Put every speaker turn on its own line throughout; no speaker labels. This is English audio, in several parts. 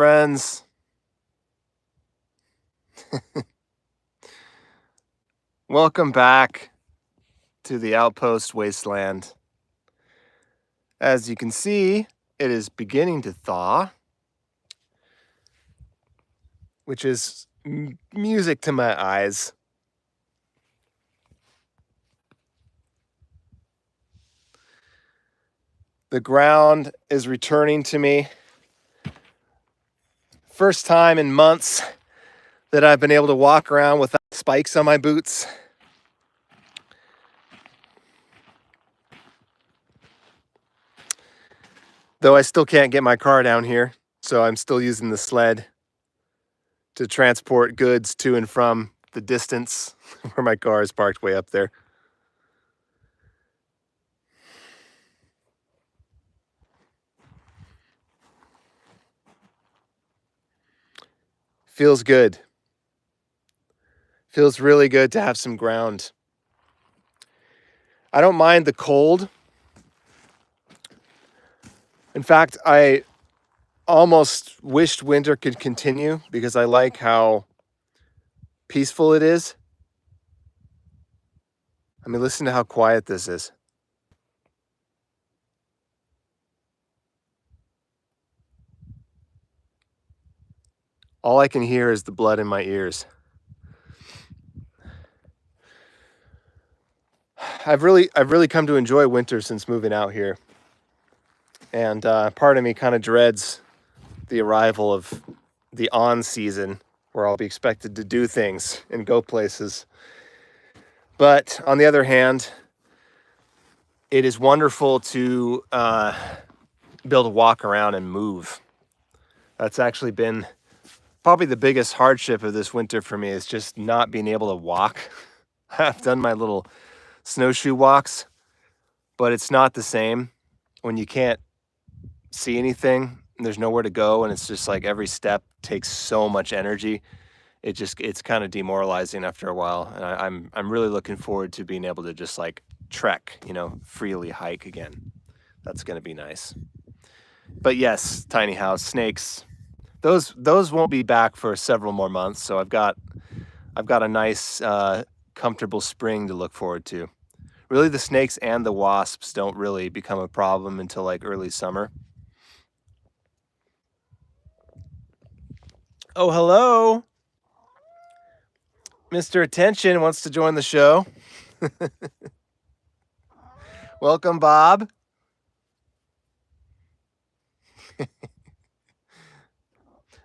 Friends, welcome back to the Outpost Wasteland. As you can see, it is beginning to thaw, which is music to my eyes. The ground is returning to me. First time in months that I've been able to walk around without spikes on my boots. Though I still can't get my car down here, so I'm still using the sled to transport goods to and from the distance where my car is parked way up there. Feels good. Feels really good to have some ground. I don't mind the cold. In fact, I almost wished winter could continue because I like how peaceful it is. I mean, listen to how quiet this is. All I can hear is the blood in my ears. I've really come to enjoy winter since moving out here. And part of me kind of dreads the arrival of the on season where I'll be expected to do things and go places. But on the other hand, it is wonderful to be able to walk around and move. That's actually been probably the biggest hardship of this winter for me, is just not being able to walk. I've done my little snowshoe walks, but it's not the same when you can't see anything and there's nowhere to go, and it's just like every step takes so much energy. It's kind of demoralizing after a while, and I'm really looking forward to being able to just like trek, freely hike again. That's going to be nice. But yes, tiny house, snakes, those won't be back for several more months, so I've got a nice comfortable spring to look forward to. Really, the snakes and the wasps don't really become a problem until like early summer. Oh, hello. Mr. Attention wants to join the show. Welcome, Bob.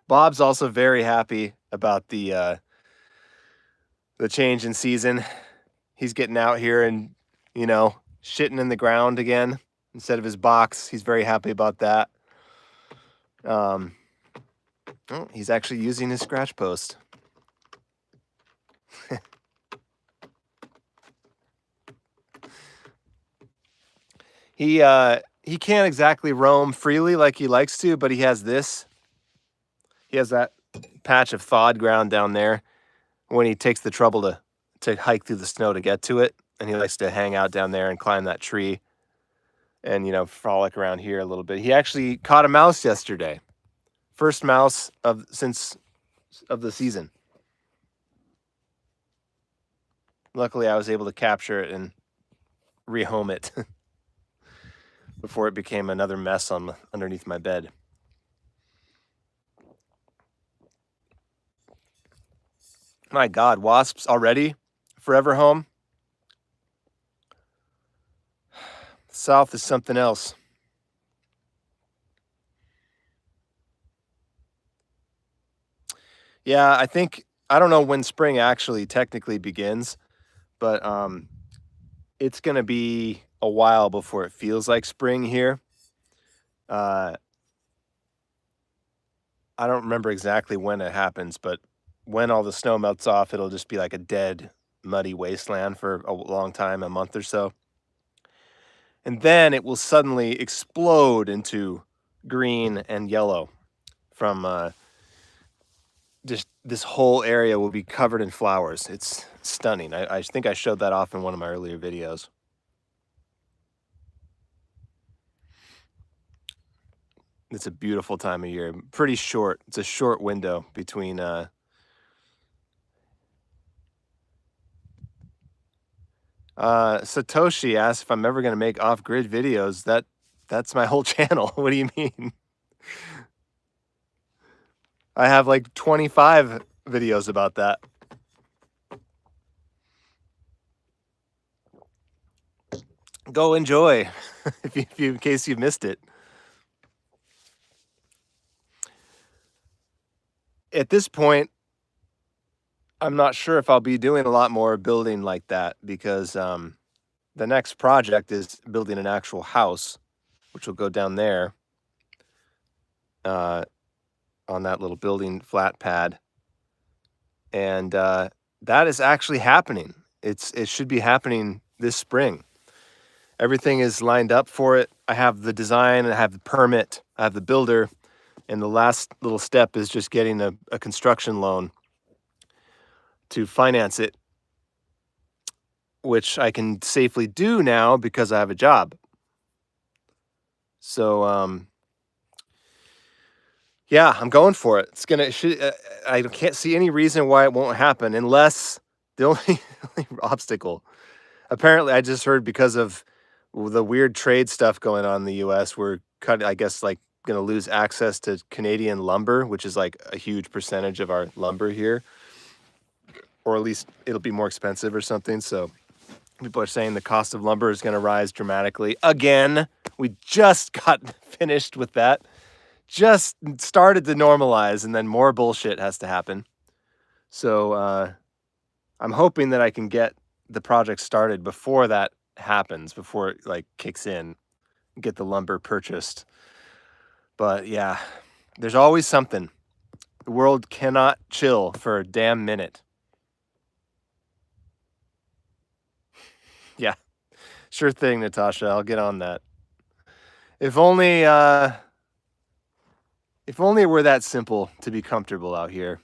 Bob's also very happy about the change in season. He's getting out here and, shitting in the ground again instead of his box. He's very happy about that. Oh, he's actually using his scratch post. He can't exactly roam freely like he likes to, but he has this. He has that patch of thawed ground down there when he takes the trouble to hike through the snow to get to it. And he likes to hang out down there and climb that tree and, frolic around here a little bit. He actually caught a mouse yesterday. First mouse of the season. Luckily, I was able to capture it and rehome it before it became another mess underneath my bed. My God, wasps already? Forever home? South is something else. Yeah, I don't know when spring actually technically begins, but it's going to be a while before it feels like spring here. I don't remember exactly when it happens, but when all the snow melts off, it'll just be like a dead, muddy wasteland for a long time, a month or so. And then it will suddenly explode into green and yellow from just this whole area will be covered in flowers. It's stunning. I think I showed that off in one of my earlier videos. It's a beautiful time of year. Pretty short. It's a short window between Satoshi asked if I'm ever gonna make off-grid videos. That's my whole channel. What do you mean? I have like 25 videos about that. Go enjoy if you in case you missed it. At this point, I'm not sure if I'll be doing a lot more building like that because the next project is building an actual house, which will go down there on that little building flat pad. And that is actually happening. It should be happening this spring. Everything is lined up for it. I have the design, I have the permit, I have the builder, and the last little step is just getting a construction loan to finance it, which I can safely do now because I have a job. So yeah, I'm going for it. I can't see any reason why it won't happen unless the only obstacle. Apparently, I just heard because of the weird trade stuff going on in the US, we're I guess, like, gonna lose access to Canadian lumber, which is like a huge percentage of our lumber here. Or at least it'll be more expensive or something. So people are saying the cost of lumber is gonna rise dramatically again. We just got finished with that. Just started to normalize, and then more bullshit has to happen. So I'm hoping that I can get the project started before that happens, before it like kicks in, get the lumber purchased. But yeah, there's always something. The world cannot chill for a damn minute. Yeah, sure thing, Natasha. I'll get on that. If only it were that simple to be comfortable out here.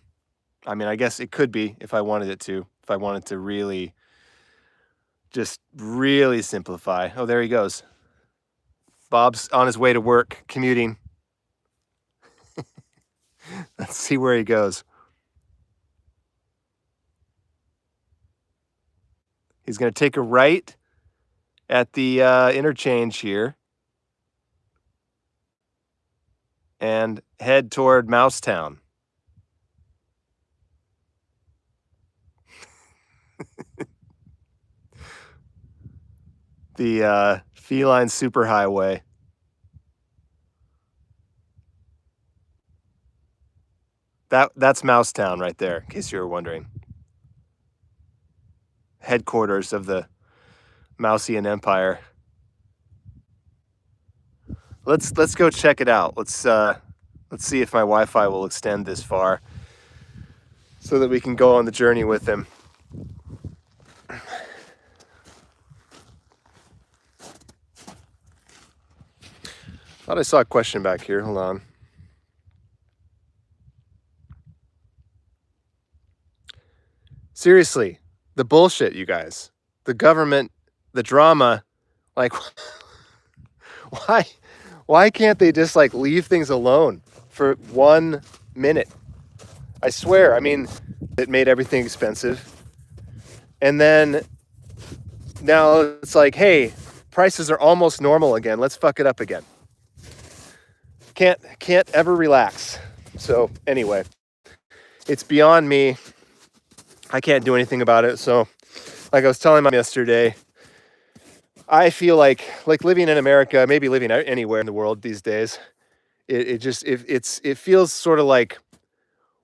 I mean, I guess it could be if I wanted it to. If I wanted to really, just really simplify. Oh, there he goes. Bob's on his way to work, commuting. Let's see where he goes. He's going to take a right at the interchange here and head toward Mousetown. The feline superhighway. That's Mousetown right there, in case you were wondering. Headquarters of the Mousian Empire. Let's go check it out. Let's see if my Wi-Fi will extend this far so that we can go on the journey with him. Thought I saw a question back here. Hold on. Seriously, the bullshit, you guys. The government, the drama, like why can't they just like leave things alone for 1 minute? I swear, I mean, it made everything expensive. And then now it's like, hey, prices are almost normal again. Let's fuck it up again. Can't ever relax. So anyway, it's beyond me. I can't do anything about it. So like I was telling him yesterday, I feel like living in America, maybe living anywhere in the world these days, it feels sort of like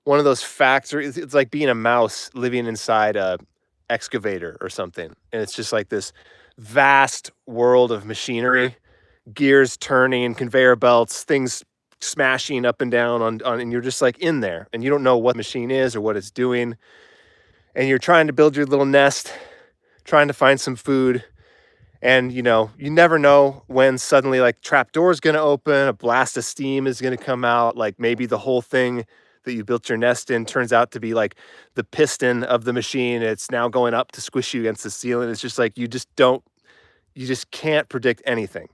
one of those factories. It's like being a mouse living inside a excavator or something. And it's just like this vast world of machinery, gears turning, conveyor belts, things smashing up and down on and you're just like in there and you don't know what the machine is or what it's doing. And you're trying to build your little nest, trying to find some food. And, you know, you never know when suddenly like trap door is going to open, a blast of steam is going to come out. Like maybe the whole thing that you built your nest in turns out to be like the piston of the machine. It's now going up to squish you against the ceiling. It's just like, you just can't predict anything.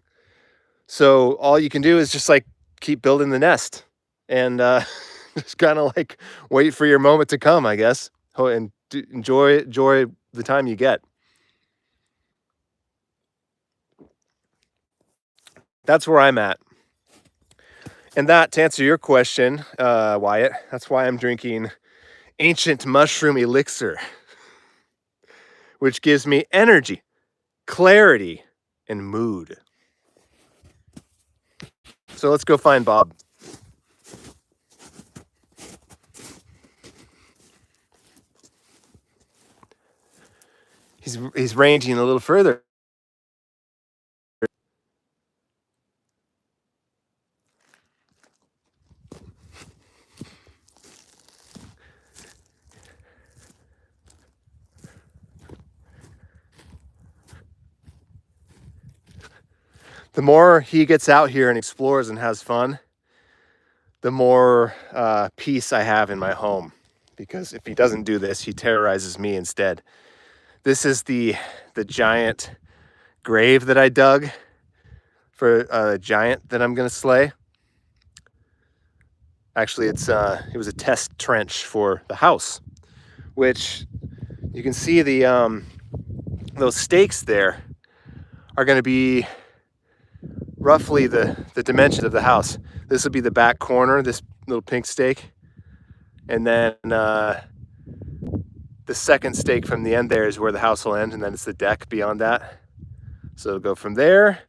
So all you can do is just like keep building the nest and just kind of like wait for your moment to come, I guess. And enjoy the time you get. That's where I'm at. And that, to answer your question, Wyatt, that's why I'm drinking ancient mushroom elixir, which gives me energy, clarity, and mood. So let's go find Bob. He's ranging a little further. The more he gets out here and explores and has fun, the more peace I have in my home. Because if he doesn't do this, he terrorizes me instead. This is the giant grave that I dug for a giant that I'm gonna slay. Actually, it was a test trench for the house, which you can see those stakes there are going to be roughly the dimensions of the house. This will be the back corner, this little pink stake, and then the second stake from the end there is where the house will end, and then it's the deck beyond that. So it'll go from there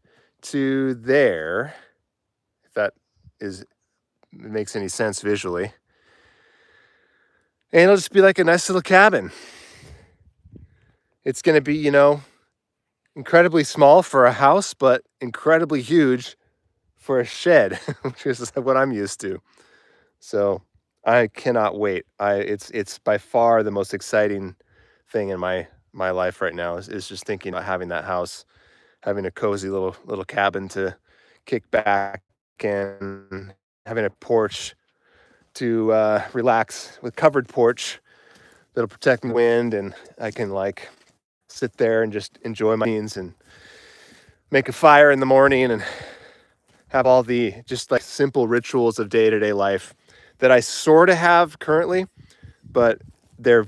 to there, if that makes any sense visually. And it'll just be like a nice little cabin. It's going to be, incredibly small for a house, but incredibly huge for a shed, which is what I'm used to. So I cannot wait. It's by far the most exciting thing in my life right now is just thinking about having that house, having a cozy little cabin to kick back in, having a porch to relax with covered porch that'll protect the wind, and I can like sit there and just enjoy my beans and make a fire in the morning and have all the just like simple rituals of day-to-day life that I sort of have currently, but they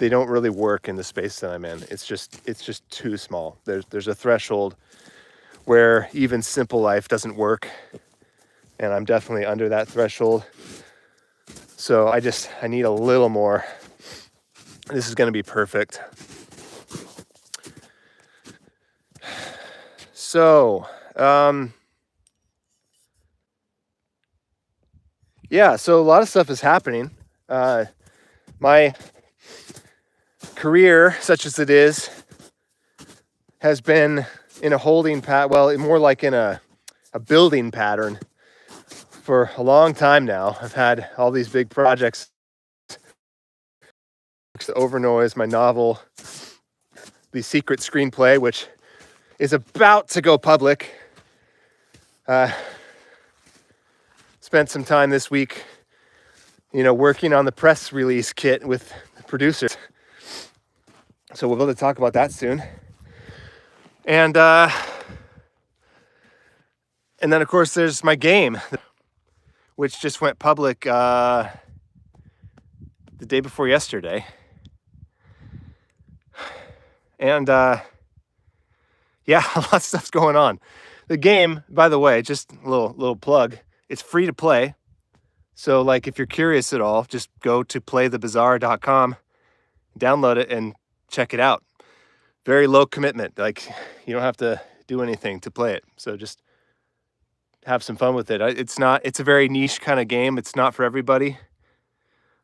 don't really work in the space that I'm in. It's just too small. There's a threshold where even simple life doesn't work, and I'm definitely under that threshold. So I need a little more. This is going to be perfect. So, yeah, so a lot of stuff is happening. My career, such as it is, has been in a holding pattern, well, more like in a building pattern for a long time now. I've had all these big projects. The Overnoise, my novel, the secret screenplay, which is about to go public. Spent some time this week, working on the press release kit with the producers. So we'll be able to talk about that soon. And then of course there's my game, which just went public the day before yesterday. And yeah, a lot of stuff's going on. The game, by the way, just a little plug, it's free to play. So like if you're curious at all, just go to playthebazaar.com, download it and check it out. Very low commitment. Like you don't have to do anything to play it. So just have some fun with it. It's a very niche kind of game. It's not for everybody,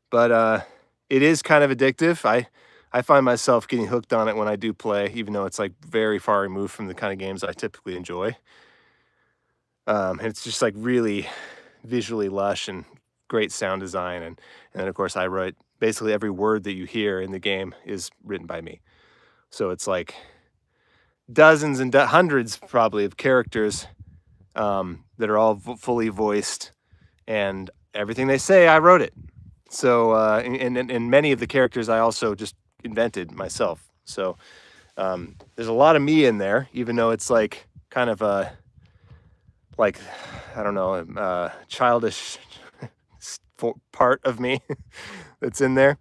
but it is kind of addictive. I find myself getting hooked on it when I do play, even though it's like very far removed from the kind of games I typically enjoy. And it's just like really visually lush and great sound design. And then of course I write basically every word that you hear in the game is written by me. So it's like dozens and hundreds probably of characters that are all fully voiced, and everything they say, I wrote it. So, and many of the characters I also just invented myself. So there's a lot of me in there, even though it's like kind of like, I don't know, childish part of me that's in there.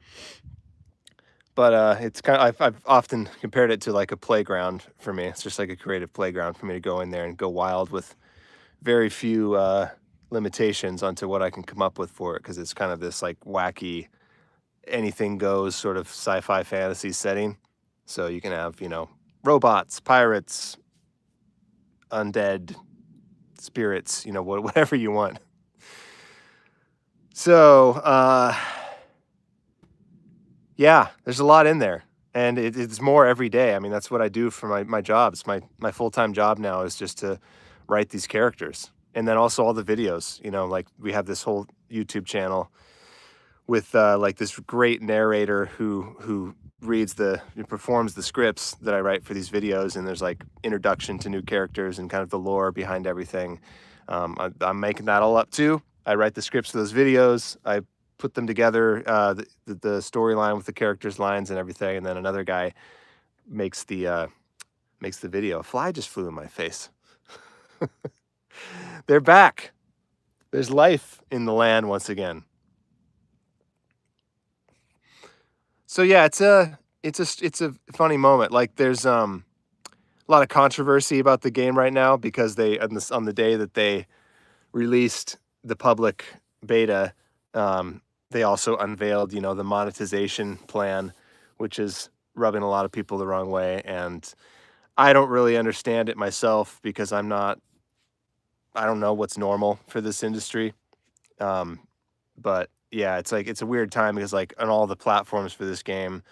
But it's kind of, I've often compared it to like a playground for me. It's just like a creative playground for me to go in there and go wild with very few limitations onto what I can come up with for it, because it's kind of this like wacky, anything goes sort of sci-fi fantasy setting. So you can have, robots, pirates, undead, spirits, whatever you want. So, yeah, there's a lot in there, and it's more every day. I mean, that's what I do for my job. It's my full-time job now, is just to write these characters. And then also all the videos, like we have this whole YouTube channel with like this great narrator who performs the scripts that I write for these videos, and there's like introduction to new characters and kind of the lore behind everything. I'm making that all up too. I write the scripts for those videos. I put them together, the storyline with the characters' lines and everything, and then another guy makes the video. A fly just flew in my face. They're back. There's life in the land once again. So yeah, it's a funny moment. Like there's a lot of controversy about the game right now, because they on the day that they released the public beta, they also unveiled, the monetization plan, which is rubbing a lot of people the wrong way. And I don't really understand it myself, because I don't know what's normal for this industry. But yeah, it's a weird time, because like on all the platforms for this game,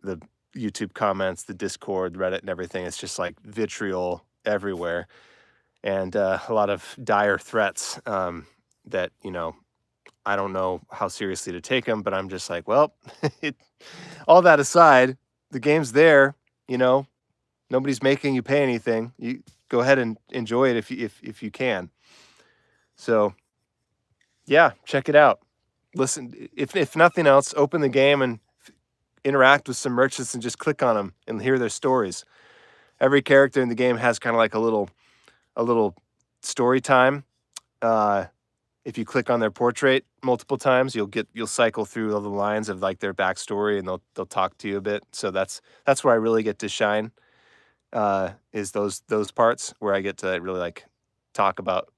the YouTube comments, the Discord, Reddit, and everything, it's just like vitriol everywhere, and a lot of dire threats that, I don't know how seriously to take them, but I'm just like, well, all that aside, the game's there, nobody's making you pay anything. You go ahead and enjoy it if you can. So yeah, check it out. Listen, if nothing else, open the game and interact with some merchants and just click on them and hear their stories. Every character in the game has kind of like a little story time. If you click on their portrait multiple times, you'll cycle through all the lines of like their backstory, and they'll talk to you a bit. So that's where I really get to shine. Is those parts where I get to really like talk about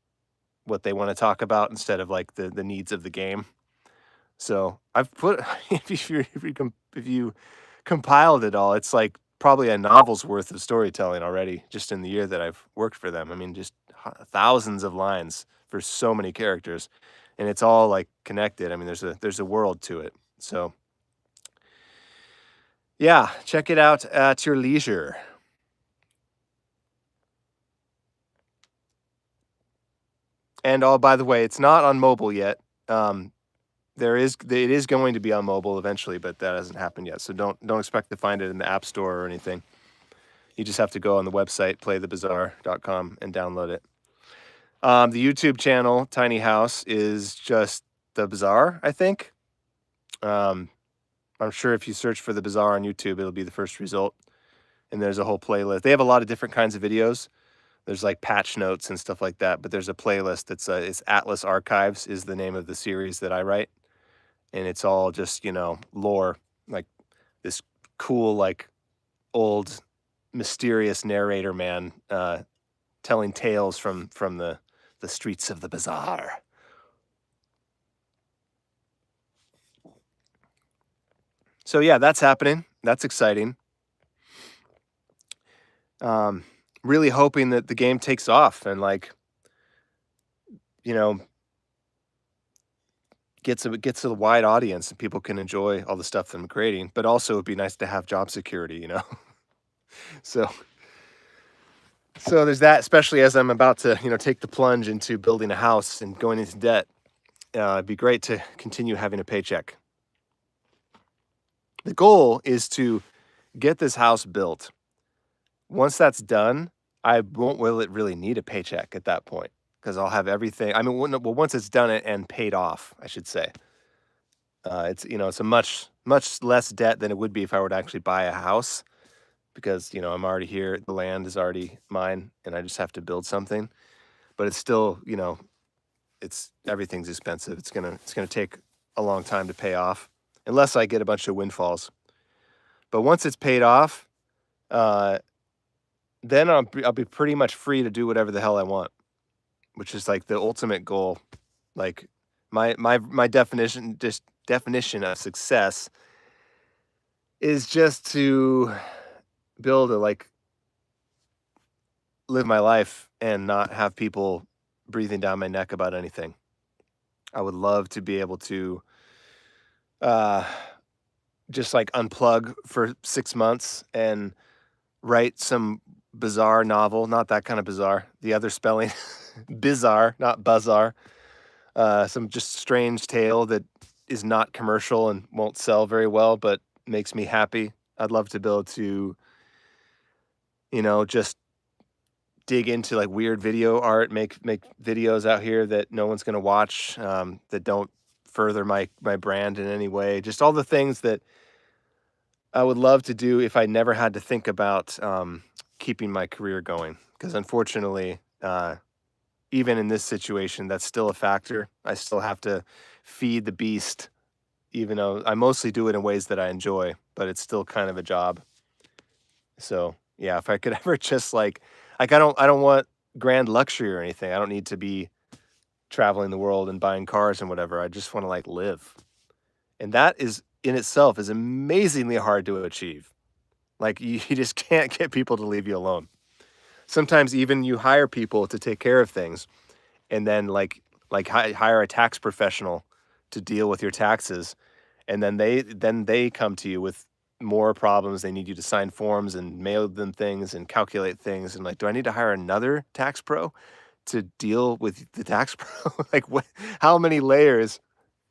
what they want to talk about, instead of like the needs of the game. So I've put if you compiled it all, it's like probably a novel's worth of storytelling already, just in the year that I've worked for them. I mean, just thousands of lines for so many characters, and it's all like connected. I mean, there's a world to it. So yeah, check it out at your leisure. And by the way, it's not on mobile yet. It is going to be on mobile eventually, but that hasn't happened yet. So don't expect to find it in the App Store or anything. You just have to go on the website, playthebazaar.com, and download it. The YouTube channel, Tiny House, is just The Bazaar, I think. I'm sure if you search for The Bazaar on YouTube, it'll be the first result. And there's a whole playlist. They have a lot of different kinds of videos. There's like patch notes and stuff like that, but there's a playlist that's it's Atlas Archives is the name of the series that I write. And it's all just, lore, like this cool, like old mysterious narrator man telling tales from the streets of the bazaar. So yeah, that's happening. That's exciting. Really hoping that the game takes off and like, gets a wide audience and people can enjoy all the stuff that I'm creating. But also it'd be nice to have job security, So there's that, especially as I'm about to, take the plunge into building a house and going into debt. It'd be great to continue having a paycheck. The goal is to get this house built. Once that's done, I won't really need a paycheck at that point, because I'll have everything. I mean, once it's done and paid off, I should say. It's a much less debt than it would be if I were to actually buy a house, because I'm already here. The land is already mine, and I just have to build something. but it's still, everything's expensive. It's gonna take a long time to pay off, unless I get a bunch of windfalls. But once it's paid off, uh, then I'll be pretty much free to do whatever the hell I want, which is like the ultimate goal. Like my definition of success is just to be able to like live my life and not have people breathing down my neck about anything. I would love to be able to just like unplug for 6 months and write some bizarre novel, not that kind of bizarre, the other spelling, bizarre, not bizarre, some just strange tale that is not commercial and won't sell very well, but makes me happy. I'd love to be able to, just dig into like weird video art, make videos out here that no one's going to watch, that don't further my brand in any way. Just all the things that I would love to do if I never had to think about keeping my career going. Because unfortunately, even in this situation, that's still a factor. I still have to feed the beast, even though I mostly do it in ways that I enjoy, but it's still kind of a job. So yeah, if I could ever just like I don't want grand luxury or anything. I don't need to be traveling the world and buying cars and whatever. I just want to like live. And that is in itself is amazingly hard to achieve. Like you just can't get people to leave you alone. Sometimes even you hire people to take care of things, and then like hire a tax professional to deal with your taxes, and then they come to you with more problems. They need you to sign forms and mail them things and calculate things, and like, do I need to hire another tax pro to deal with the tax pro? Like how many layers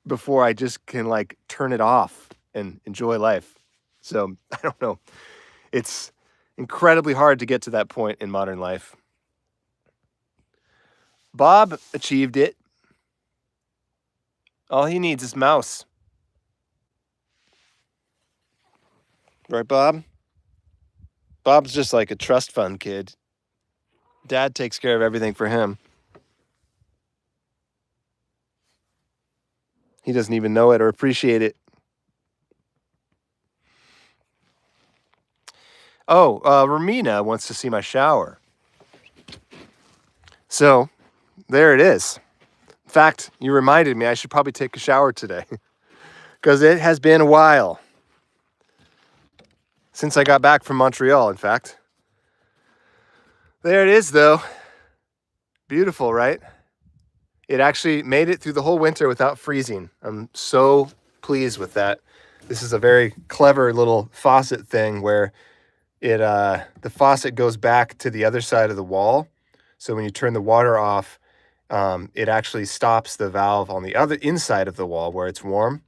before I just can like turn it off and enjoy life? So I don't know. It's incredibly hard to get to that point in modern life. Bob achieved it. All he needs is mouse. Right, Bob? Bob's just like a trust fund kid. Dad takes care of everything for him. He doesn't even know it or appreciate it. Oh, Romina wants to see my shower. So, there it is. In fact, you reminded me I should probably take a shower today. Because it has been a while. Since I got back from Montreal, in fact. There it is, though. Beautiful, right? It actually made it through the whole winter without freezing. I'm so pleased with that. This is a very clever little faucet thing where the faucet goes back to the other side of the wall. So when you turn the water off, it actually stops the valve on the other inside of the wall where it's warm.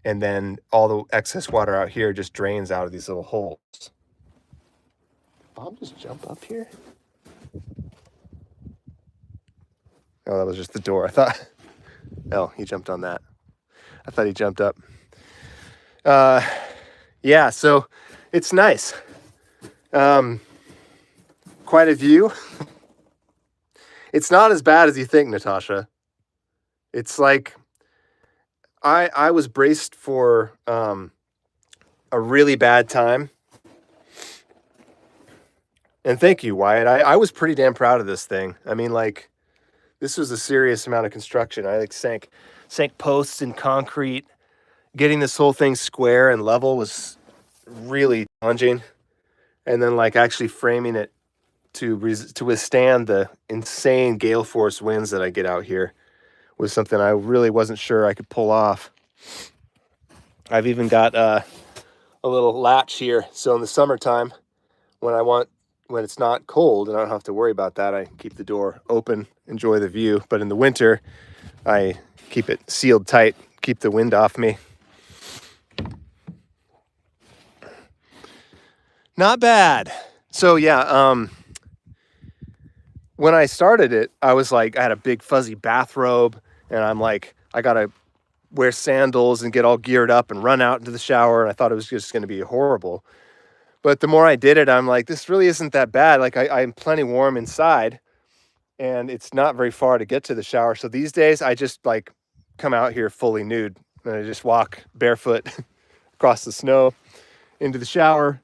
And then all the excess water out here just drains out of these little holes. Bob just jump up here? Oh, that was just the door. I thought, oh, he jumped on that. I thought he jumped up. Yeah, so it's nice. Quite a view. It's not as bad as you think, Natasha. It's like, I was braced for a really bad time. And thank you, Wyatt. I was pretty damn proud of this thing. I mean, like, this was a serious amount of construction. I like sank posts in concrete. Getting this whole thing square and level was really challenging. And then like actually framing it to withstand the insane gale force winds that I get out here was something I really wasn't sure I could pull off. I've even got a little latch here. So in the summertime, when it's not cold and I don't have to worry about that, I keep the door open, enjoy the view. But in the winter, I keep it sealed tight, keep the wind off me. Not bad. So yeah, when I started it, I was like, I had a big fuzzy bathrobe, and I'm like, I gotta wear sandals and get all geared up and run out into the shower, and I thought it was just gonna be horrible. But the more I did it, I'm like, this really isn't that bad. Like I'm plenty warm inside, and it's not very far to get to the shower. So these days I just like come out here fully nude and I just walk barefoot across the snow into the shower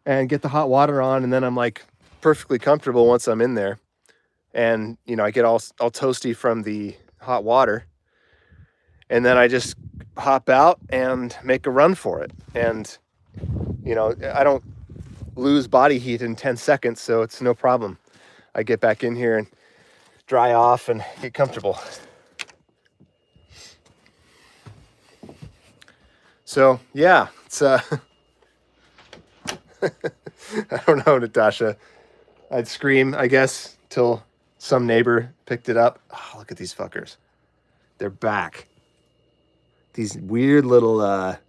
and get the hot water on, and then I'm like perfectly comfortable once I'm in there. And you know, I get all toasty from the hot water, and then I just hop out and make a run for it. And you know, I don't lose body heat in 10 seconds, so it's no problem. I get back in here and dry off and get comfortable. So yeah, it's I don't know, Natasha. I'd scream, I guess, till some neighbor picked it up. Oh, look at these fuckers. They're back. These weird little like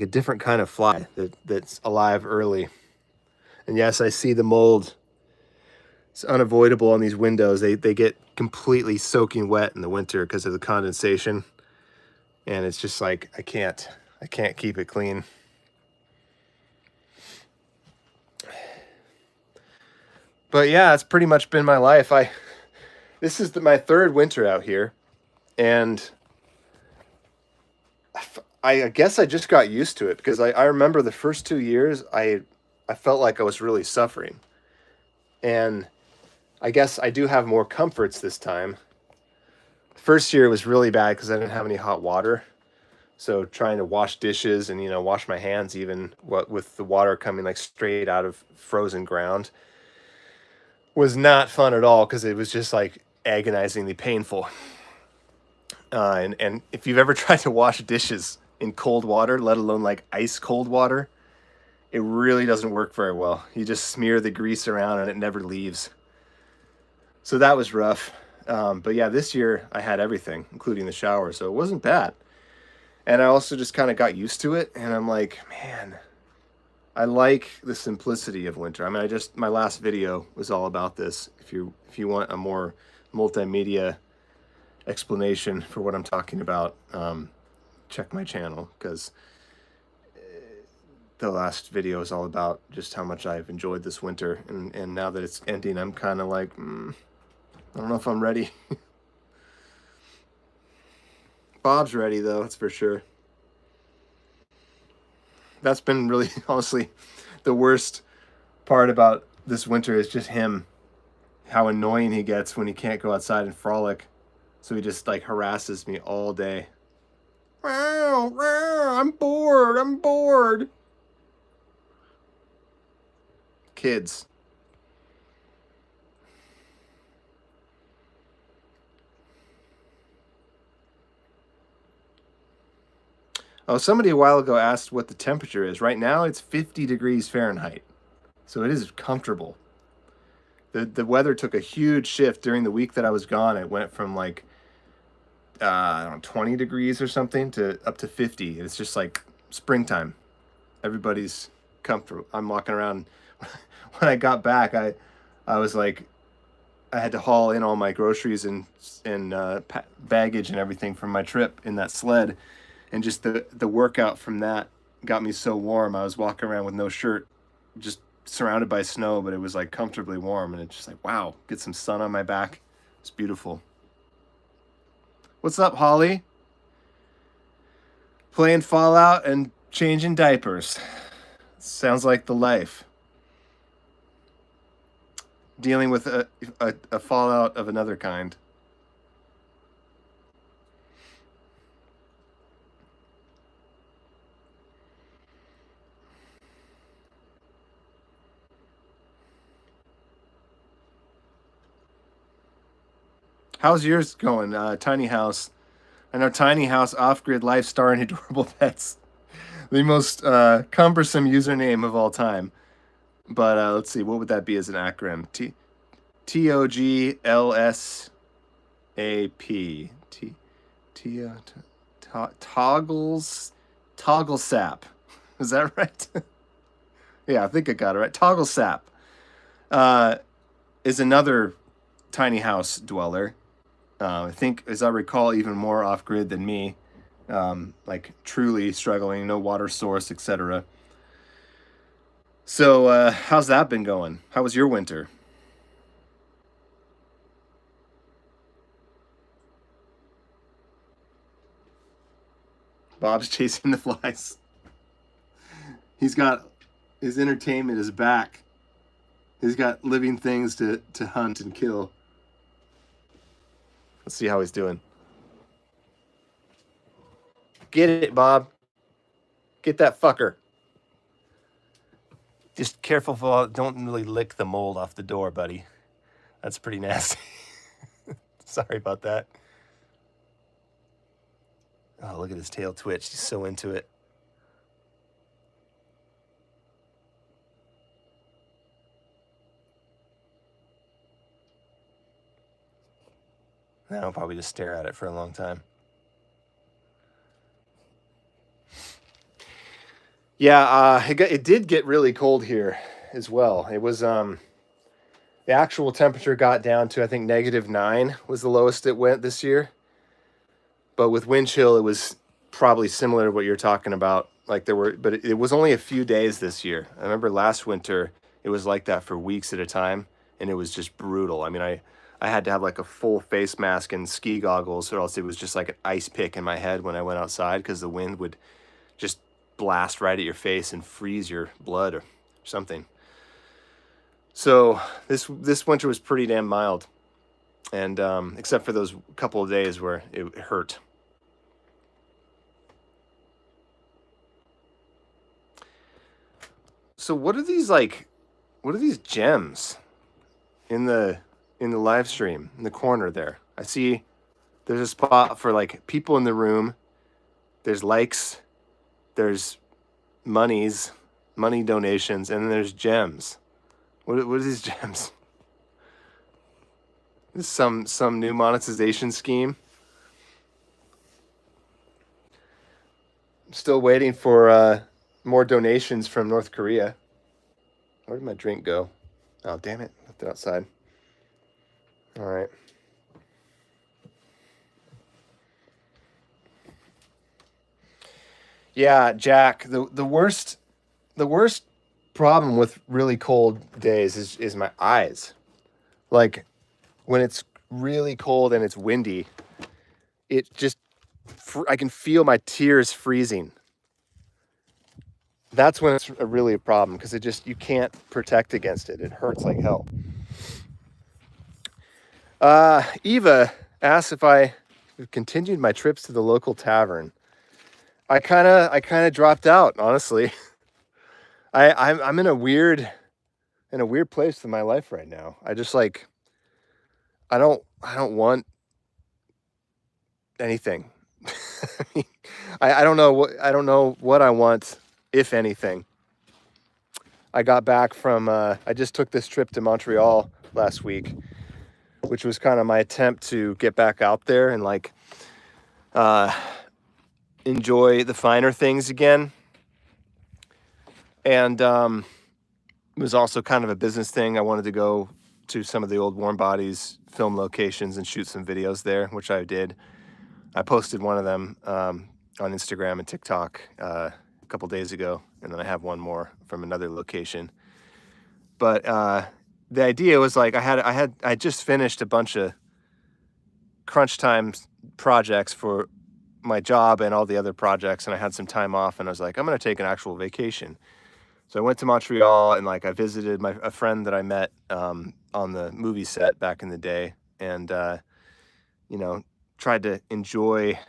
a different kind of fly that's alive early. And yes, I see the mold. It's unavoidable on these windows. They get completely soaking wet in the winter because of the condensation. And it's just like I can't keep it clean. But yeah, it's pretty much been my life. This is my third winter out here, and I guess I just got used to it because I remember the first 2 years I felt like I was really suffering. And I guess I do have more comforts this time. The first year was really bad because I didn't have any hot water. So trying to wash dishes and, you know, wash my hands even with the water coming like straight out of frozen ground was not fun at all because it was just like agonizingly painful. And if you've ever tried to wash dishes in cold water, let alone like ice cold water, it really doesn't work very well. You just smear the grease around and it never leaves. So that was rough. But yeah, this year I had everything, including the shower, so it wasn't bad. And I also just kind of got used to it, and I'm like, man, I like the simplicity of winter. I mean, my last video was all about this. If you want a more multimedia explanation for what I'm talking about, check my channel, because the last video is all about just how much I've enjoyed this winter, and now that it's ending, I'm kind of like, I don't know if I'm ready. Bob's ready, though, that's for sure. That's been really, honestly, the worst part about this winter is just him. How annoying he gets when he can't go outside and frolic. So he just, like, harasses me all day. Wow, wow, I'm bored. Kids. Oh, somebody a while ago asked what the temperature is. Right now, it's 50 degrees Fahrenheit. So it is comfortable. The weather took a huge shift during the week that I was gone. It went from like, I don't know, 20 degrees or something to up to 50. It's just like springtime. Everybody's comfortable. I'm walking around. When I got back, I was like, I had to haul in all my groceries and baggage and everything from my trip in that sled. And just the workout from that got me so warm. I was walking around with no shirt, just surrounded by snow, but it was like comfortably warm. And it's just like, wow, get some sun on my back. It's beautiful. What's up, Holly? Playing Fallout and changing diapers. Sounds like the life. Dealing with a fallout of another kind. How's yours going, Tiny House? I know Tiny House, Off-Grid Life, Star, and Adorable Pets. The most cumbersome username of all time. But let's see, what would that be as an acronym? TOGLSAP. Toggle sap. Is that right? Yeah, I think I got it right. Toggle sap is another tiny house dweller. I think, as I recall, even more off-grid than me. Like truly struggling, no water source, etc. So how's that been going? How was your winter? Bob's chasing the flies. He's got his entertainment is back. He's got living things to hunt and kill. Let's see how he's doing. Get it, Bob. Get that fucker. Just careful, don't really lick the mold off the door, buddy. That's pretty nasty. Sorry about that. Oh, look at his tail twitch. He's so into it. Now I'll probably just stare at it for a long time. Yeah, it did get really cold here as well. It was the actual temperature got down to, I think, -9 was the lowest it went this year. But with wind chill, it was probably similar to what you're talking about. Like but it was only a few days this year. I remember last winter it was like that for weeks at a time, and it was just brutal. I mean, I had to have like a full face mask and ski goggles, or else it was just like an ice pick in my head when I went outside, because the wind would just blast right at your face and freeze your blood or something. So this winter was pretty damn mild, and except for those couple of days where it hurt. So what are these gems in the live stream in the corner there? I see there's a spot for like people in the room. There's likes, there's money donations, and then there's gems. What are these gems? This is some new monetization scheme. I'm still waiting for more donations from North Korea. Where did my drink go? Oh, damn it. Left it outside. All right. Yeah, Jack, the worst problem with really cold days is my eyes. Like when it's really cold and it's windy, it just I can feel my tears freezing. That's when it's really a problem, because you can't protect against it. It hurts like hell. Eva asked if I continued my trips to the local tavern. I kind of dropped out, honestly. I'm in a weird place in my life right now. I just like I don't want anything. I don't know what I want, if anything. I got back from I just took this trip to Montreal last week, which was kind of my attempt to get back out there and like enjoy the finer things again. And it was also kind of a business thing. I wanted to go to some of the old Warm Bodies film locations and shoot some videos there, which I did. I posted one of them on Instagram and TikTok a couple days ago, and then I have one more from another location. But the idea was like I just finished a bunch of crunch time projects for my job and all the other projects, and I had some time off, and I was like, I'm gonna take an actual vacation. So I went to Montreal, and like I visited a friend that I met on the movie set back in the day, and tried to enjoy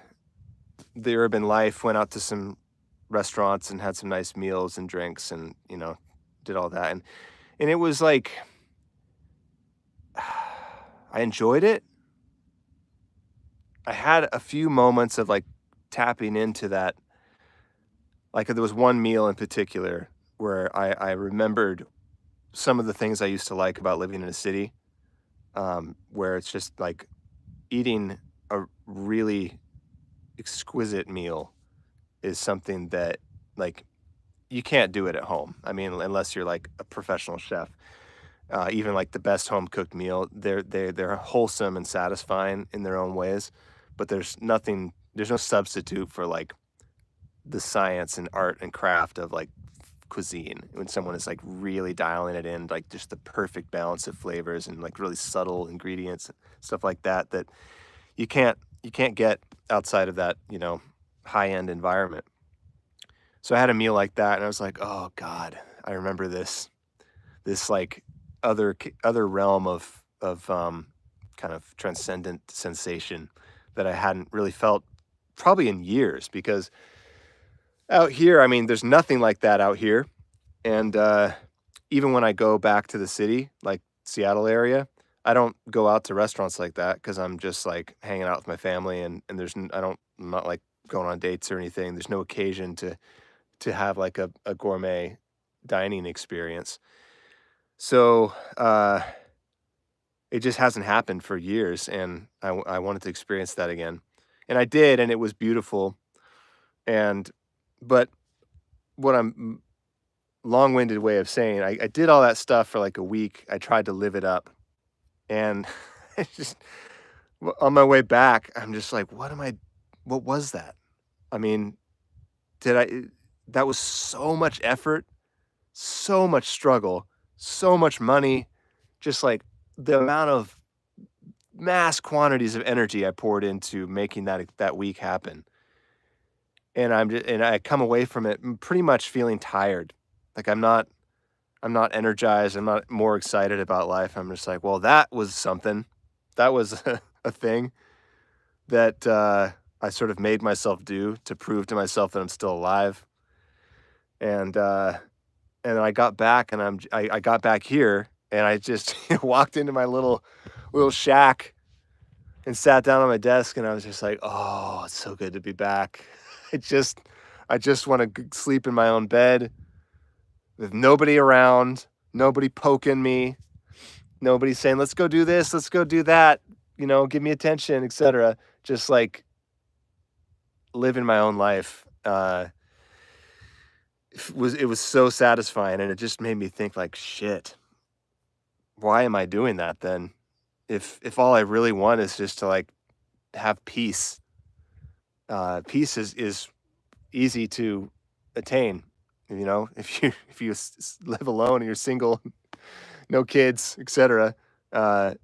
the urban life. Went out to some restaurants and had some nice meals and drinks, and did all that, and it was like I enjoyed it. I had a few moments of like tapping into that. Like there was one meal in particular where I remembered some of the things I used to like about living in a city, where it's just like eating a really exquisite meal is something that like you can't do it at home. I mean, unless you're like a professional chef. Even like the best home cooked meal, they're wholesome and satisfying in their own ways, but there's no substitute for like the science and art and craft of like cuisine, when someone is like really dialing it in, like just the perfect balance of flavors and like really subtle ingredients, stuff like that you can't get outside of that high-end environment. So I had a meal like that, and I was like, "Oh God, I remember this like other realm of kind of transcendent sensation that I hadn't really felt probably in years." Because out here, I mean, there's nothing like that out here, and even when I go back to the city, like Seattle area, I don't go out to restaurants like that because I'm just like hanging out with my family, and I'm not like going on dates or anything. There's no occasion to have like a gourmet dining experience. So it just hasn't happened for years, and I wanted to experience that again, and I did, and it was beautiful. And but what I'm long-winded way of saying, I did all that stuff for like a week. I tried to live it up, and I just on my way back, I'm just like, what was that? I mean, did I? That was so much effort, so much struggle, so much money, just like the amount of mass quantities of energy I poured into making that week happen. And I come away from it pretty much feeling tired. Like I'm not energized. I'm not more excited about life. I'm just like, well, that was something. That was a thing that I sort of made myself do to prove to myself that I'm still alive. And then I got back, and I got back here, and I just walked into my little shack and sat down on my desk, and I was just like, oh, it's so good to be back. I just I just want to sleep in my own bed with nobody around, nobody poking me, nobody saying, let's go do this, let's go do that, give me attention, etc. Just like living my own life. It was so satisfying, and it just made me think like, shit, why am I doing that then? If all I really want is just to like have peace. Peace is easy to attain. If you live alone and you're single, no kids, etc. Uh,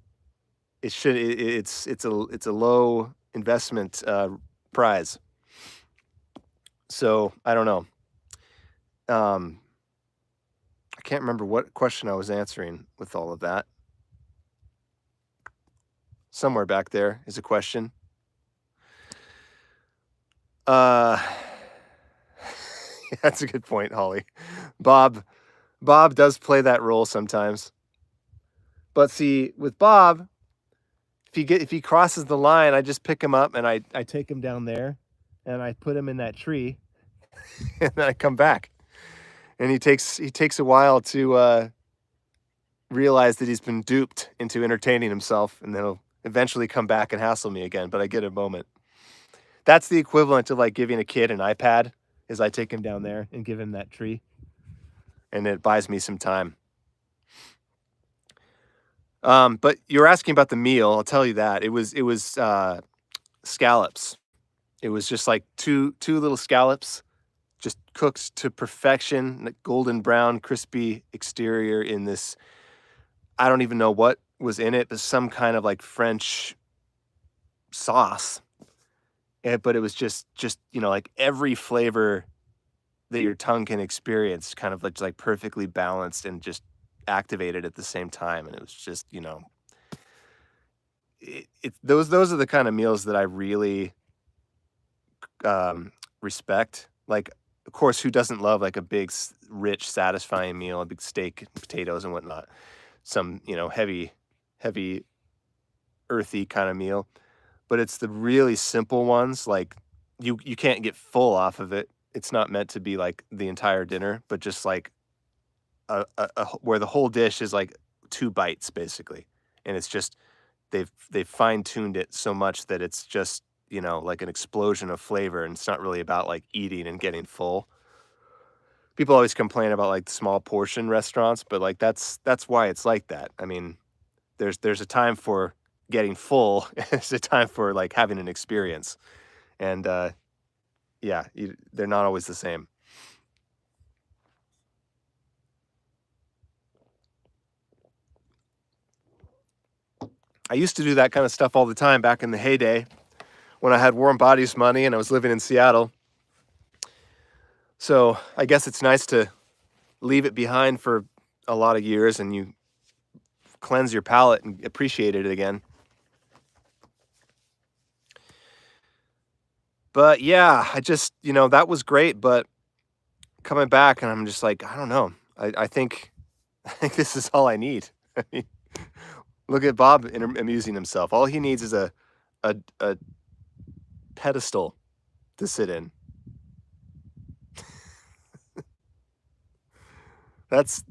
it's a low investment prize. So I don't know. I can't remember what question I was answering with all of that. Somewhere back there is a question. Uh, that's a good point, Holly. Bob Bob does play that role sometimes. But see, with Bob, if he crosses the line, I just pick him up and I take him down there and I put him in that tree and then I come back. And he takes a while to realize that he's been duped into entertaining himself, and then he'll eventually come back and hassle me again, but I get a moment. That's the equivalent of like giving a kid an iPad, is I take him down there and give him that tree, and it buys me some time. But you're asking about the meal. I'll tell you that it was scallops. It was just like two little scallops, just cooked to perfection, like golden brown, crispy exterior in this. I don't even know what was in it, but some kind of like French sauce. But it was just like every flavor that your tongue can experience, kind of like perfectly balanced and just activated at the same time. And it was just those are the kind of meals that I really respect. Like, of course, who doesn't love like a big, rich, satisfying meal, a big steak, potatoes, and whatnot? Some heavy, earthy kind of meal. But it's the really simple ones. Like you can't get full off of it. It's not meant to be like the entire dinner, but just like where the whole dish is like 2 bites basically, and it's just they've fine tuned it so much that it's just like an explosion of flavor, and it's not really about like eating and getting full. People always complain about like small portion restaurants, but like that's why it's like that. I mean, there's a time for getting full, there's a time for like having an experience, and yeah, they're not always the same. I used to do that kind of stuff all the time back in the heyday when I had warm bodies money and I was living in Seattle. So I guess it's nice to leave it behind for a lot of years and you cleanse your palate and appreciate it again. But yeah, I just, that was great. But coming back and I'm just like, I don't know. I think I think this is all I need. I mean, look at Bob amusing himself. All he needs is a pedestal to sit in. That's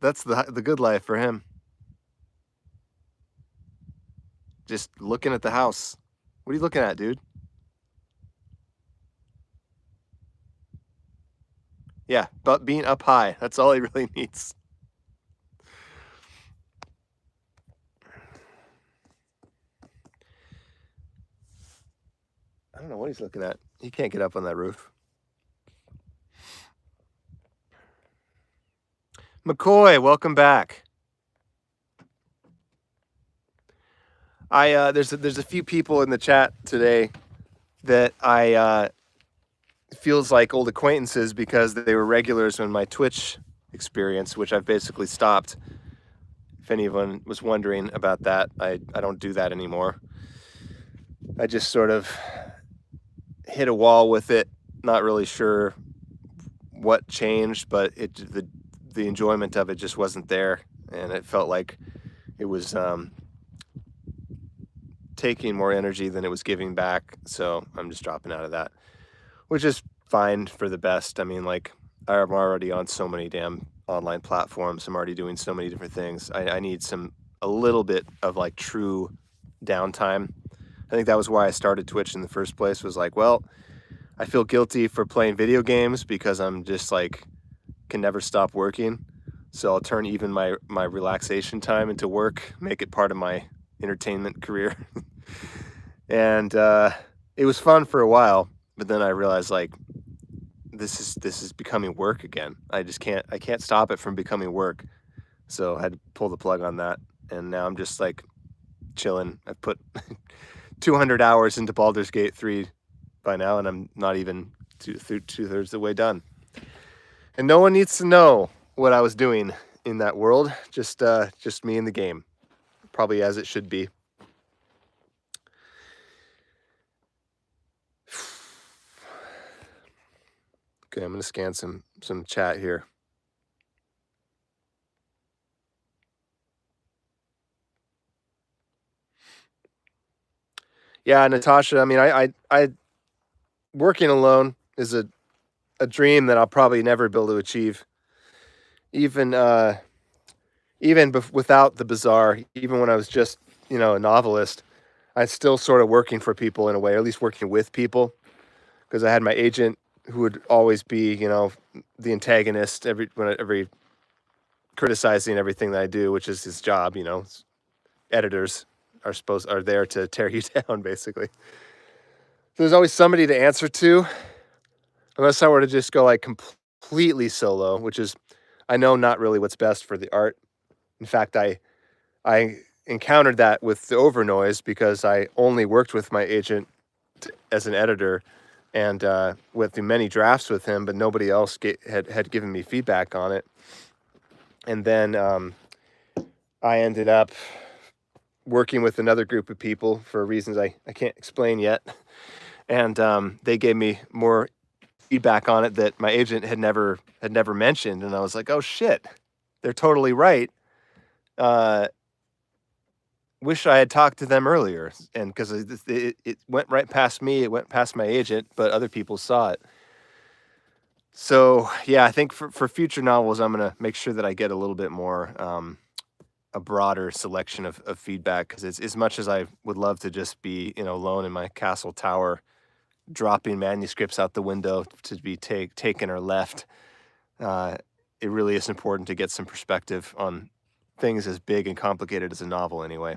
the good life for him. Just looking at the house. What are you looking at, dude? Yeah, but being up high. That's all he really needs. I don't know what he's looking at. He can't get up on that roof. McCoy, welcome back. There's a few people in the chat today that I feels like old acquaintances because they were regulars in my Twitch experience, which I've basically stopped. If anyone was wondering about that, I don't do that anymore. I just sort of hit a wall with it, not really sure what changed, but the enjoyment of it just wasn't there, and it felt like it was taking more energy than it was giving back. So I'm just dropping out of that, which is fine for the best. I mean, like, I'm already on so many damn online platforms. I'm already doing so many different things. I need a little bit of like true downtime. I think that was why I started Twitch in the first place, was like, well, I feel guilty for playing video games because I'm just like, can never stop working. So I'll turn even my relaxation time into work, make it part of my entertainment career. And it was fun for a while, but then I realized, like, this is becoming work again. I can't stop it from becoming work. So I had to pull the plug on that, and now I'm just like chilling. I've put 200 hours into Baldur's Gate 3 by now, and I'm not even two-thirds of the way done. And no one needs to know what I was doing in that world. Just me in the game, probably as it should be. Okay, I'm gonna scan some chat here. Yeah, Natasha. I mean, I working alone is a dream that I'll probably never be able to achieve. Even without the bazaar, even when I was just a novelist, I still sort of working for people in a way, or at least working with people, because I had my agent who would always be the antagonist every criticizing everything that I do, which is his job. Editors are there to tear you down, basically. So there's always somebody to answer to, unless I were to just go like completely solo, which is, I know, not really what's best for the art. In fact, I encountered that with the Overnoise because I only worked with my agent as an editor and with the many drafts with him, but nobody else had given me feedback on it. And then I ended up working with another group of people for reasons I can't explain yet. And they gave me more feedback on it that my agent had never mentioned. And I was like, oh shit, they're totally right. Wish I had talked to them earlier. And because it went right past me, it went past my agent, but other people saw it. So yeah, I think for future novels, I'm going to make sure that I get a little bit more, a broader selection of feedback, because it's, as much as I would love to just be, alone in my castle tower, dropping manuscripts out the window to be taken or left, it really is important to get some perspective on things as big and complicated as a novel anyway.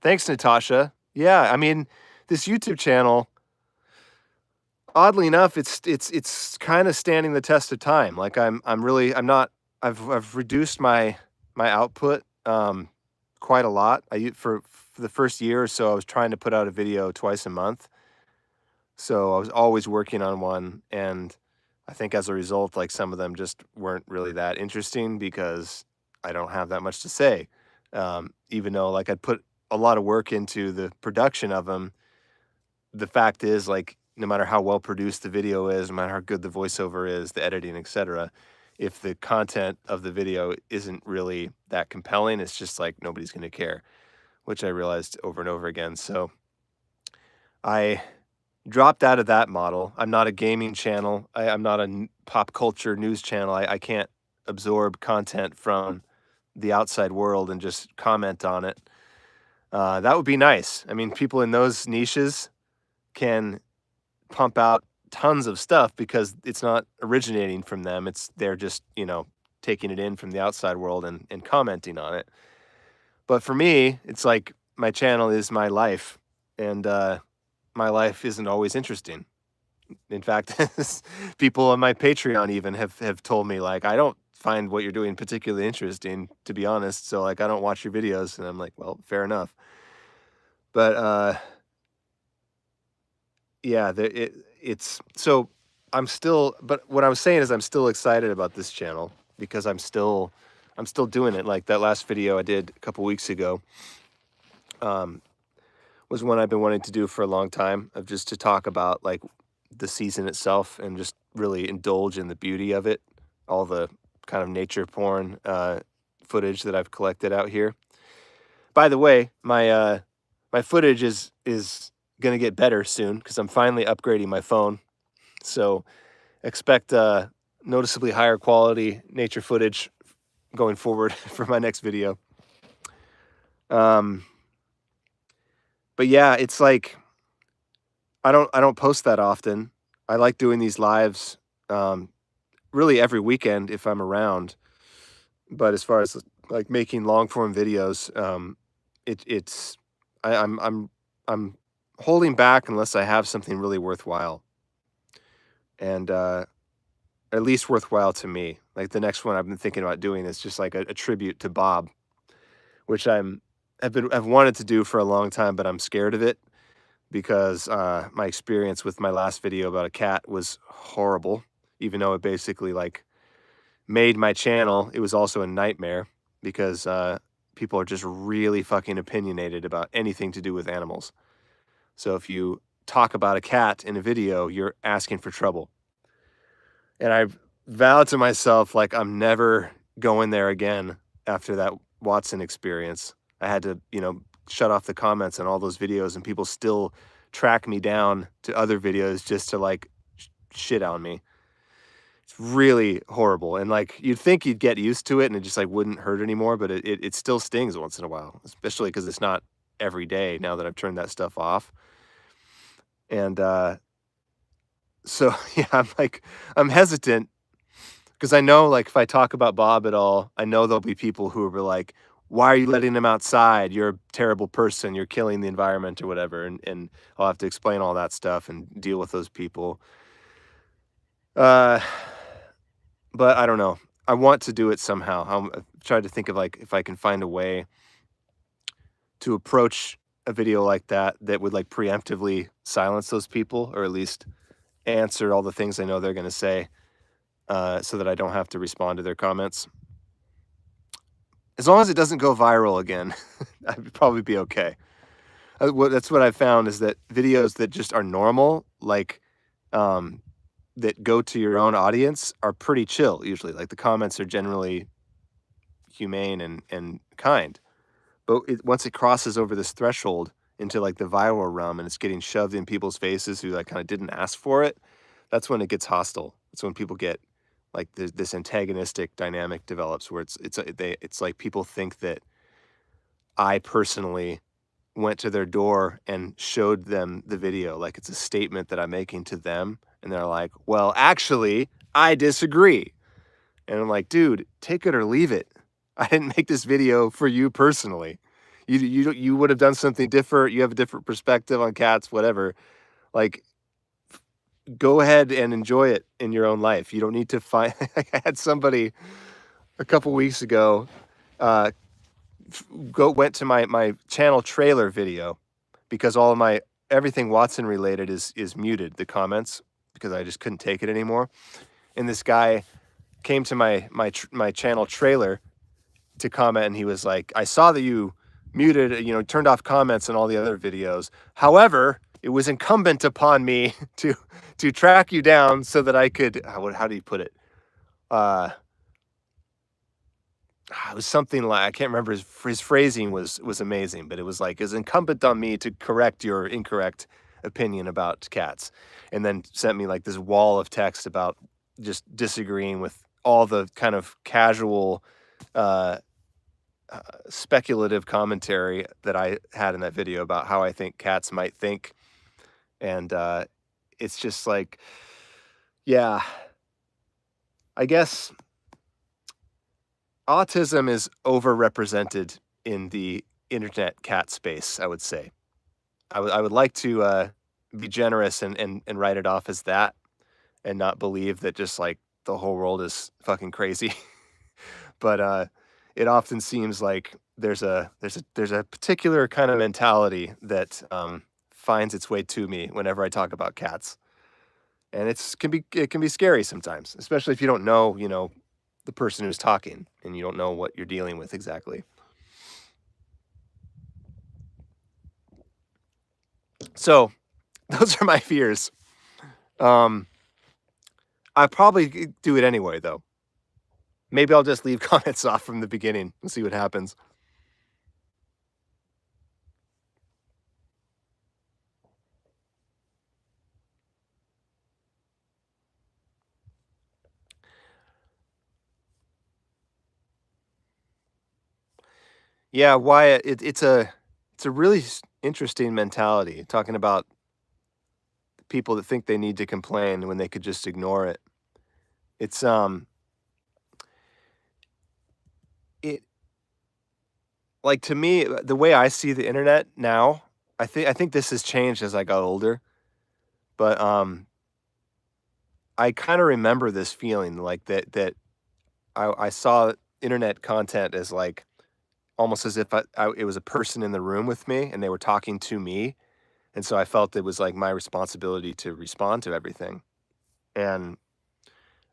Thanks, Natasha. Yeah, I mean, this YouTube channel, oddly enough, it's kind of standing the test of time. Like I've reduced my output quite a lot. For for the first year or so, I was trying to put out a video twice a month. So I was always working on one, and I think as a result, like some of them just weren't really that interesting because I don't have that much to say. Even though like I'd put a lot of work into the production of them, the fact is like no matter how well produced the video is, no matter how good the voiceover is, the editing, etc., if the content of the video isn't really that compelling, it's just like nobody's going to care, which I realized over and over again. So I dropped out of that model. I'm not a gaming channel. I'm not a pop culture news channel. I can't absorb content from the outside world and just comment on it. That would be nice. I mean, people in those niches can pump out tons of stuff because it's not originating from them. They're just, taking it in from the outside world and commenting on it. But for me, it's like my channel is my life, and my life isn't always interesting. In fact, people on my Patreon even have told me like, I don't find what you're doing particularly interesting, to be honest. So like, I don't watch your videos, and I'm like, well, fair enough. But yeah, it's so I'm still. But what I was saying is, I'm still excited about this channel because I'm still doing it. Like that last video I did a couple weeks ago. Was one I've been wanting to do for a long time, of just to talk about like the season itself and just really indulge in the beauty of it, all the kind of nature porn footage that I've collected out here. By the way, my footage is gonna get better soon because I'm finally upgrading my phone. So expect noticeably higher quality nature footage going forward for my next video. But yeah, it's like I don't post that often. I like doing these lives really every weekend if I'm around. But as far as like making long form videos, it's I'm holding back unless I have something really worthwhile, and at least worthwhile to me. Like the next one I've been thinking about doing is just like a tribute to Bob, which I've wanted to do for a long time, but I'm scared of it because my experience with my last video about a cat was horrible. Even though it basically like made my channel, it was also a nightmare because people are just really fucking opinionated about anything to do with animals. So if you talk about a cat in a video, you're asking for trouble. And I vowed to myself, like, I'm never going there again after that Watson experience. I had to, shut off the comments on all those videos, and people still track me down to other videos just to like shit on me. It's really horrible. And like, you'd think you'd get used to it and it just like wouldn't hurt anymore, but it still stings once in a while, especially because it's not every day now that I've turned that stuff off. And so yeah, I'm hesitant because I know like if I talk about Bob at all, I know there'll be people who will be like, why are you letting him outside? You're a terrible person. You're killing the environment or whatever. And I'll have to explain all that stuff and deal with those people. But I don't know. I want to do it somehow. I've tried to think of like if I can find a way to approach a video like that would like preemptively silence those people, or at least answer all the things I know they're going to say, so that I don't have to respond to their comments. As long as it doesn't go viral again, I'd probably be okay. That's what I've found, is that videos that just are normal, like that go to your own audience, are pretty chill usually. Like the comments are generally humane and kind. But once it crosses over this threshold into like the viral realm and it's getting shoved in people's faces who like kind of didn't ask for it, that's when it gets hostile. It's when people get like this antagonistic dynamic develops where it's like people think that I personally went to their door and showed them the video, like it's a statement that I'm making to them, and they're like, well, actually, I disagree. And I'm like, dude, take it or leave it. I didn't make this video for you personally. You would have done something different. You have a different perspective on cats, whatever. Like, go ahead and enjoy it in your own life. You don't need to find. I had somebody a couple weeks ago went to my channel trailer video because all of my everything Watson related is muted, the comments, because I just couldn't take it anymore. And this guy came to my channel trailer to comment, and he was like, "I saw that you muted, turned off comments on all the other videos. However, it was incumbent upon me to track you down so that I could how do you put it? Uh, it was something like, I can't remember, his phrasing was amazing, but it was like, it's incumbent on me to correct your incorrect opinion about cats, and then sent me like this wall of text about just disagreeing with all the kind of casual uh, speculative commentary that I had in that video about how I think cats might think. And it's just like, yeah, I guess autism is overrepresented in the internet cat space, I would say. I would like to be generous and write it off as that, and not believe that just like the whole world is fucking crazy. But it often seems like there's a particular kind of mentality that finds its way to me whenever I talk about cats, and it can be scary sometimes, especially if you don't know the person who's talking and you don't know what you're dealing with exactly. So those are my fears. Um, I probably do it anyway, though. Maybe I'll just leave comments off from the beginning and see what happens. Yeah, Wyatt, it's a really interesting mentality, talking about people that think they need to complain when they could just ignore it. It's it like, to me, the way I see the internet now, I think this has changed as I got older, but I kind of remember this feeling like that I saw internet content as like almost as if it was a person in the room with me and they were talking to me. And so I felt it was like my responsibility to respond to everything. And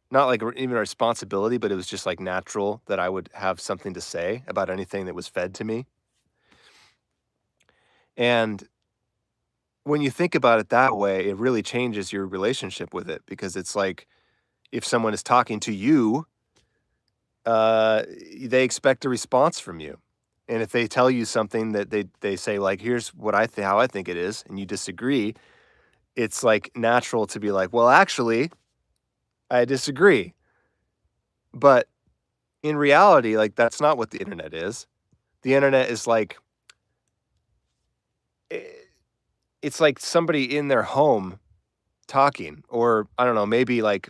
not like even a responsibility, but it was just like natural that I would have something to say about anything that was fed to me. And when you think about it that way, it really changes your relationship with it, because it's like if someone is talking to you, uh, they expect a response from you. And if they tell you something that they say like, here's what how I think it is, and you disagree, it's like natural to be like, well, actually, I disagree. But in reality, like, that's not what the internet is. The internet is like, eh, it's like somebody in their home talking, or I don't know, maybe like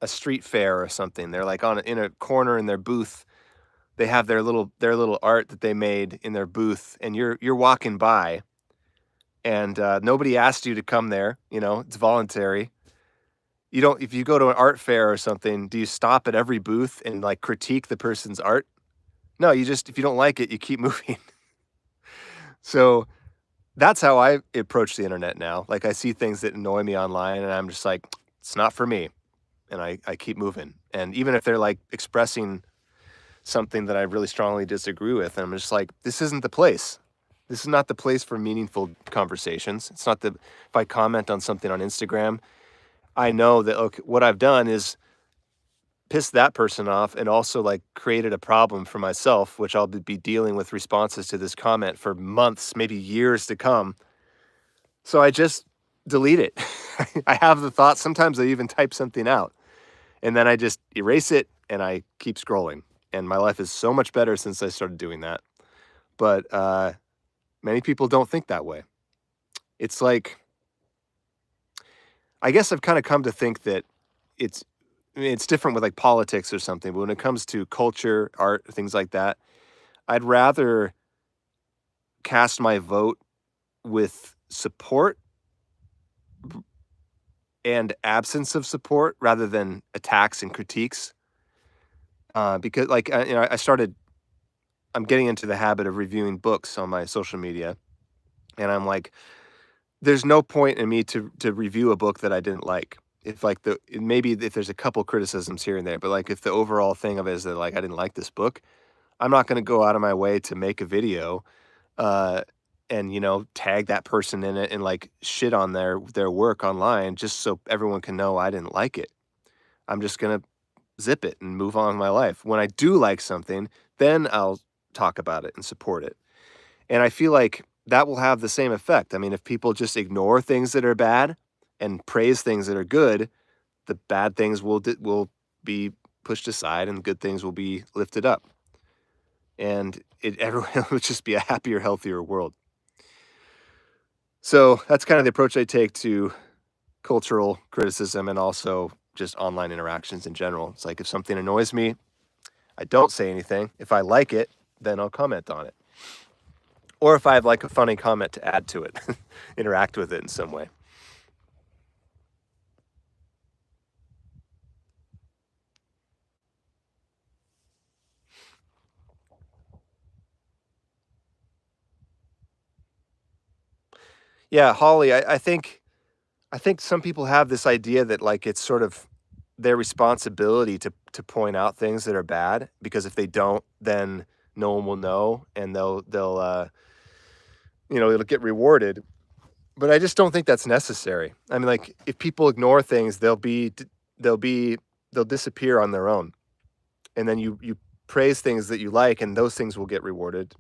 a street fair or something. They're like in a corner in their booth. They have their little art that they made in their booth, and you're walking by, and nobody asked you to come there. It's voluntary. You don't If you go to an art fair or something, do you stop at every booth and like critique the person's art? No, you just, if you don't like it, you keep moving. So that's how I approach the internet now. Like, I see things that annoy me online, and I'm just like, it's not for me, and I keep moving. And even if they're like expressing something that I really strongly disagree with, and I'm just like, this isn't the place. This is not the place for meaningful conversations. It's not the If I comment on something on Instagram, I know that, okay, what I've done is pissed that person off and also like created a problem for myself, which I'll be dealing with responses to this comment for months, maybe years to come. So I just delete it. I have the thought. Sometimes I even type something out, and then I just erase it and I keep scrolling. And my life is so much better since I started doing that. But many people don't think that way. It's like, I guess I've kind of come to think that it's it's different with like politics or something, but when it comes to culture, art, things like that, I'd rather cast my vote with support and absence of support rather than attacks and critiques. Because like I started I'm getting into the habit of reviewing books on my social media, and I'm like, there's no point in me to review a book that I didn't like. If like maybe if there's a couple criticisms here and there, but like if the overall thing of it is that like I didn't like this book, I'm not going to go out of my way to make a video uh and tag that person in it and like shit on their work online just so everyone can know I didn't like it. I'm just going to zip it and move on with my life. When I do like something, then I'll talk about it and support it. And I feel like that will have the same effect. I mean, if people just ignore things that are bad and praise things that are good, the bad things will be pushed aside and good things will be lifted up. And everyone would just be a happier, healthier world. So that's kind of the approach I take to cultural criticism and also just online interactions in general. It's like if something annoys me, I don't say anything. If I like it, then I'll comment on it. Or if I have like a funny comment to add to it, interact with it in some way. Yeah, Holly, I think some people have this idea that like it's sort of their responsibility to point out things that are bad because if they don't, then no one will know and they'll it'll get rewarded. But I just don't think that's necessary. I mean, like if people ignore things, they'll be they'll disappear on their own. And then you praise things that you like and those things will get rewarded.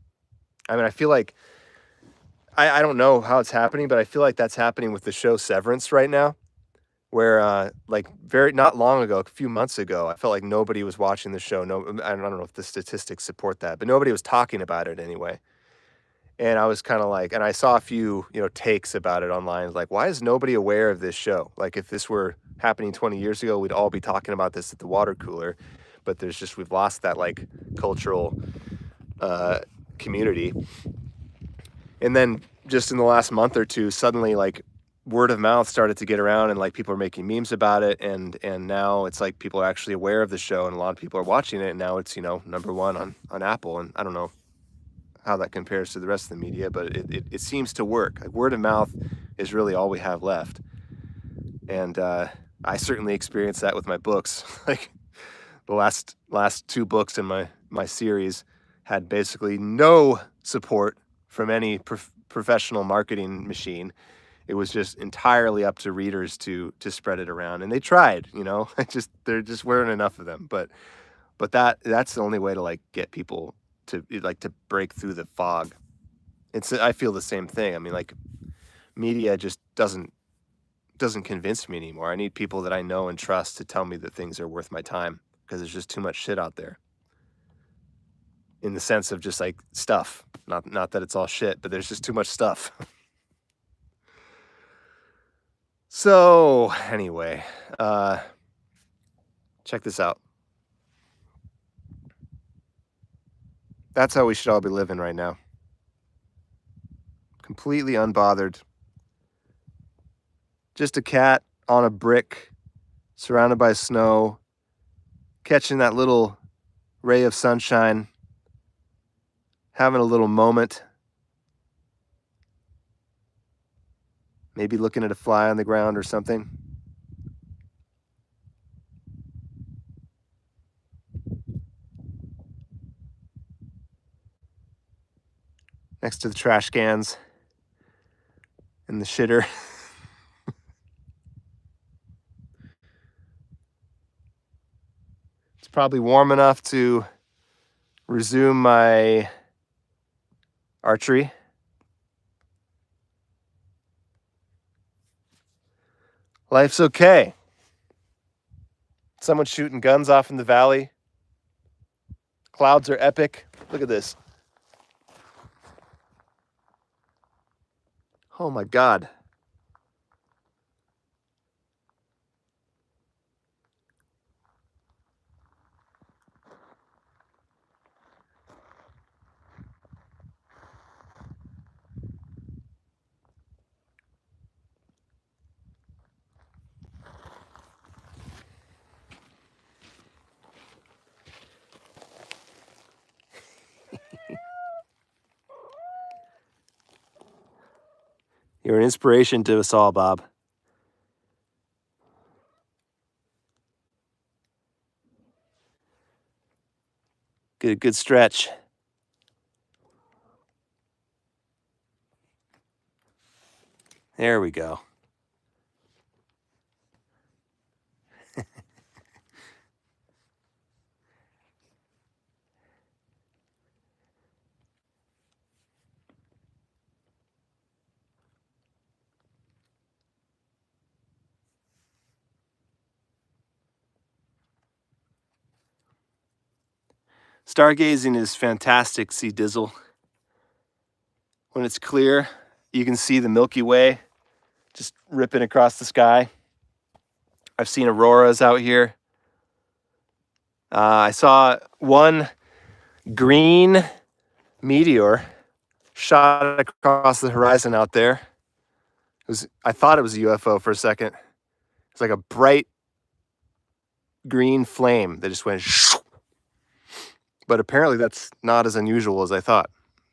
I mean, I feel like I don't know how it's happening, but I feel like that's happening with the show Severance right now, where like very not long ago, a few months ago, I felt like nobody was watching the show. No, I don't know if the statistics support that, but nobody was talking about it anyway. And I was kind of like, and I saw a few, takes about it online. Like, why is nobody aware of this show? Like, if this were happening 20 years ago, we'd all be talking about this at the water cooler. But we've lost that like cultural community. And then just in the last month or two, suddenly like word of mouth started to get around and like people are making memes about it. And now it's like people are actually aware of the show and a lot of people are watching it. And now it's, number one on Apple. And I don't know how that compares to the rest of the media, but it seems to work. Like word of mouth is really all we have left. And I certainly experienced that with my books. Like the last two books in my series had basically no support from any professional marketing machine. It was just entirely up to readers to spread it around, and they tried. There just weren't enough of them. But that's the only way to like get people to break through the fog. I feel the same thing. I mean, like media just doesn't convince me anymore. I need people that I know and trust to tell me that things are worth my time because there's just too much shit out there. In the sense of just like stuff, not that it's all shit, but there's just too much stuff. So anyway, check this out. That's how we should all be living right now. Completely unbothered. Just a cat on a brick, surrounded by snow, catching that little ray of sunshine, having a little moment. Maybe looking at a fly on the ground or something. Next to the trash cans and the shitter. It's probably warm enough to resume my archery. Life's okay. Someone's shooting guns off in the valley. Clouds are epic. Look at this. Oh my God. You're an inspiration to us all, Bob. Good stretch. There we go. Stargazing is fantastic, see Dizzle. When it's clear, you can see the Milky Way just ripping across the sky. I've seen auroras out here. I saw one green meteor shot across the horizon out there. I thought it was a UFO for a second. It's like a bright green flame that just went shoo. But apparently that's not as unusual as I thought.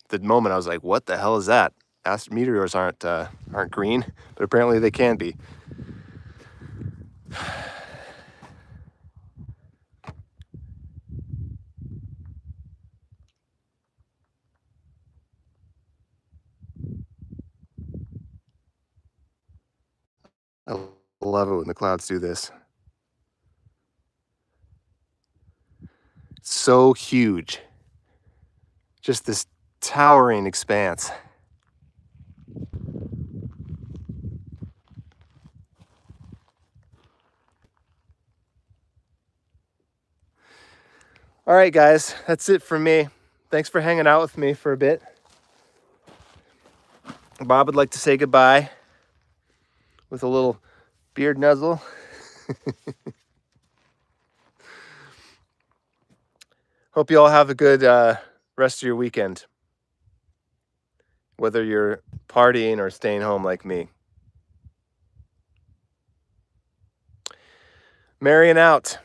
At the moment I was like, what the hell is that? Meteors aren't green, but apparently they can be. I love it when the clouds do this. It's so huge. Just this towering expanse. All right, guys, that's it for me. Thanks for hanging out with me for a bit. Bob would like to say goodbye with a little beard nuzzle. Hope you all have a good rest of your weekend, whether you're partying or staying home like me. Marrying out.